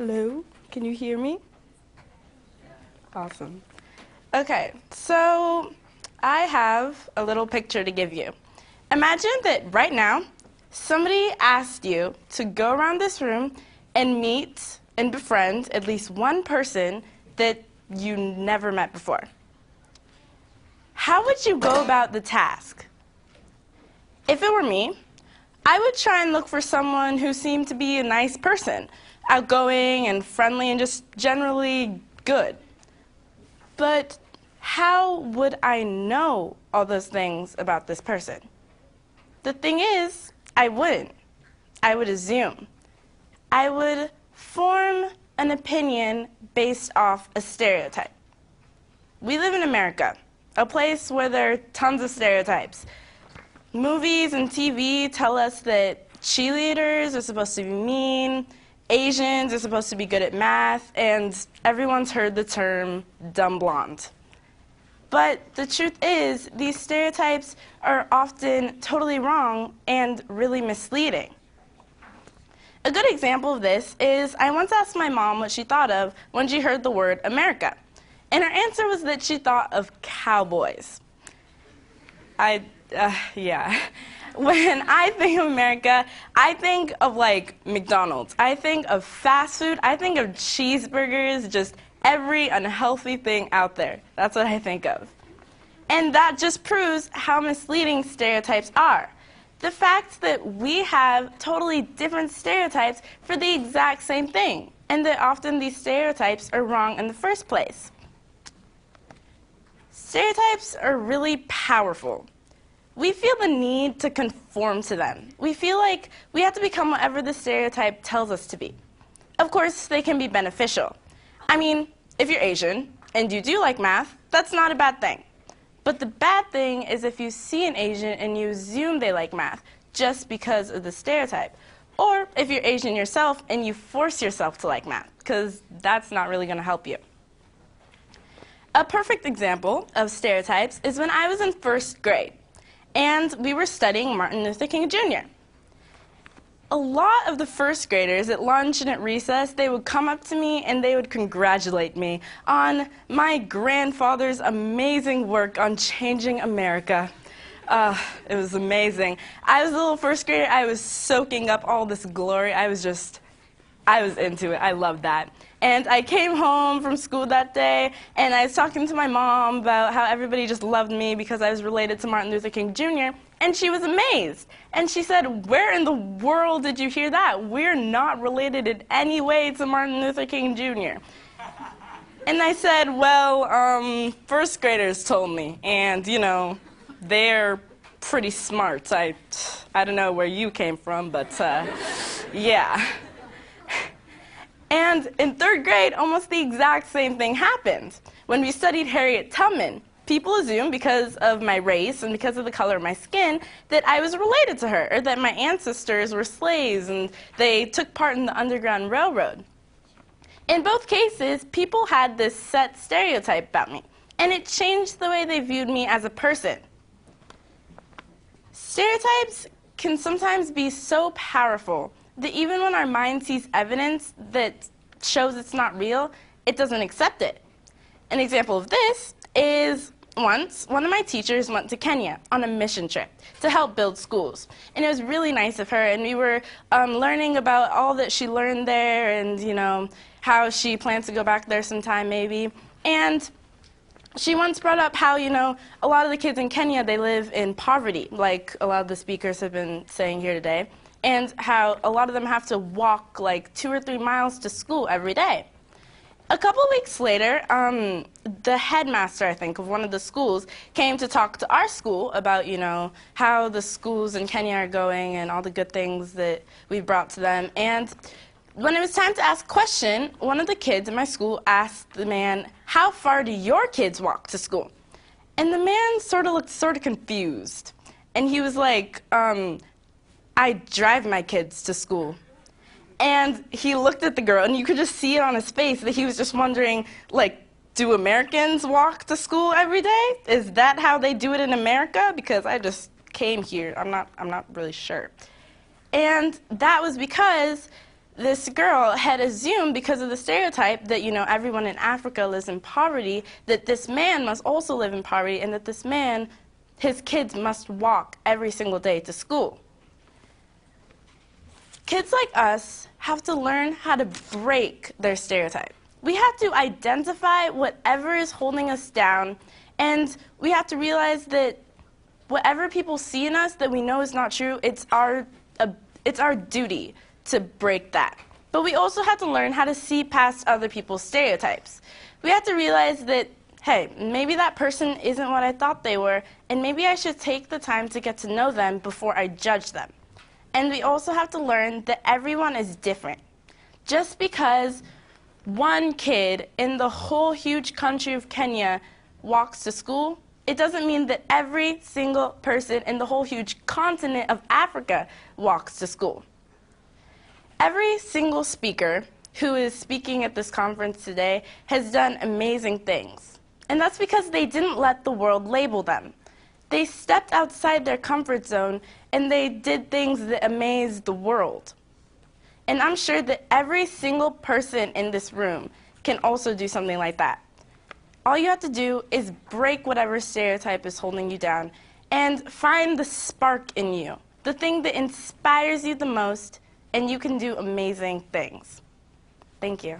Hello, can you hear me? Awesome. Okay, so I have a little picture to give you. Imagine that right now, somebody asked you to go around this room and meet and befriend at least one person that you never met before. How would you go about the task? If it were me, I would try and look for someone who seemed to be a nice person, outgoing and friendly and just generally good. But how would I know all those things about this person? The thing is, I wouldn't. I would assume. I would form an opinion based off a stereotype. We live in America, a place where there are tons of stereotypes. Movies and TV tell us that cheerleaders are supposed to be mean, Asians are supposed to be good at math, and everyone's heard the term dumb blonde. But the truth is, these stereotypes are often totally wrong and really misleading. A good example of this is I once asked my mom what she thought of when she heard the word America. And her answer was that she thought of cowboys. Yeah. When I think of America, I think of like McDonald's. I think of fast food. I think of cheeseburgers, just every unhealthy thing out there. That's what I think of. And that just proves how misleading stereotypes are. The fact that we have totally different stereotypes for the exact same thing, and that often these stereotypes are wrong in the first place. Stereotypes are really powerful. We feel the need to conform to them. We feel like we have to become whatever the stereotype tells us to be. Of course, they can be beneficial. I mean, if you're Asian and you do like math, that's not a bad thing. But the bad thing is if you see an Asian and you assume they like math just because of the stereotype. Or if you're Asian yourself and you force yourself to like math, because that's not really going to help you. A perfect example of stereotypes is when I was in first grade. And we were studying Martin Luther King Jr. A lot of the first graders at lunch and at recess, they would come up to me and they would congratulate me on my grandfather's amazing work on changing America. It was amazing. I was a little first grader. I was soaking up all this glory. I was into it. I loved that. And I came home from school that day, and I was talking to my mom about how everybody just loved me because I was related to Martin Luther King Jr., and she was amazed. And she said, "Where in the world did you hear that? We're not related in any way to Martin Luther King Jr." And I said, "Well, first graders told me, and, you know, they're pretty smart. I don't know where you came from, but, yeah." And in third grade, almost the exact same thing happened. When we studied Harriet Tubman, people assumed because of my race and because of the color of my skin that I was related to her, or that my ancestors were slaves and they took part in the Underground Railroad. In both cases, people had this set stereotype about me, and it changed the way they viewed me as a person. Stereotypes can sometimes be so powerful that even when our mind sees evidence that shows it's not real, it doesn't accept it. An example of this is once one of my teachers went to Kenya on a mission trip to help build schools. And it was really nice of her, and we were learning about all that she learned there and, you know, how she plans to go back there sometime maybe. And she once brought up how, you know, a lot of the kids in Kenya, they live in poverty, like a lot of the speakers have been saying here today, and how a lot of them have to walk like 2 or 3 miles to school every day. A couple weeks later, the headmaster, I think, of one of the schools came to talk to our school about, you know, how the schools in Kenya are going and all the good things that we brought to them. And when it was time to ask a question, one of the kids in my school asked the man, "How far do your kids walk to school?" And the man sort of looked sort of confused. And he was like, "I drive my kids to school." And he looked at the girl, and you could just see it on his face that he was just wondering, like, do Americans walk to school every day? Is that how they do it in America? Because I just came here. I'm not really sure. And that was because this girl had assumed, because of the stereotype that, you know, everyone in Africa lives in poverty, that this man must also live in poverty, and that this man, his kids must walk every single day to school. Kids like us have to learn how to break their stereotype. We have to identify whatever is holding us down, and we have to realize that whatever people see in us that we know is not true, it's our duty to break that. But we also have to learn how to see past other people's stereotypes. We have to realize that, hey, maybe that person isn't what I thought they were, and maybe I should take the time to get to know them before I judge them. And we also have to learn that everyone is different. Just because one kid in the whole huge country of Kenya walks to school, it doesn't mean that every single person in the whole huge continent of Africa walks to school. Every single speaker who is speaking at this conference today has done amazing things. And that's because they didn't let the world label them. They stepped outside their comfort zone and they did things that amazed the world. And I'm sure that every single person in this room can also do something like that. All you have to do is break whatever stereotype is holding you down and find the spark in you, the thing that inspires you the most, and you can do amazing things. Thank you.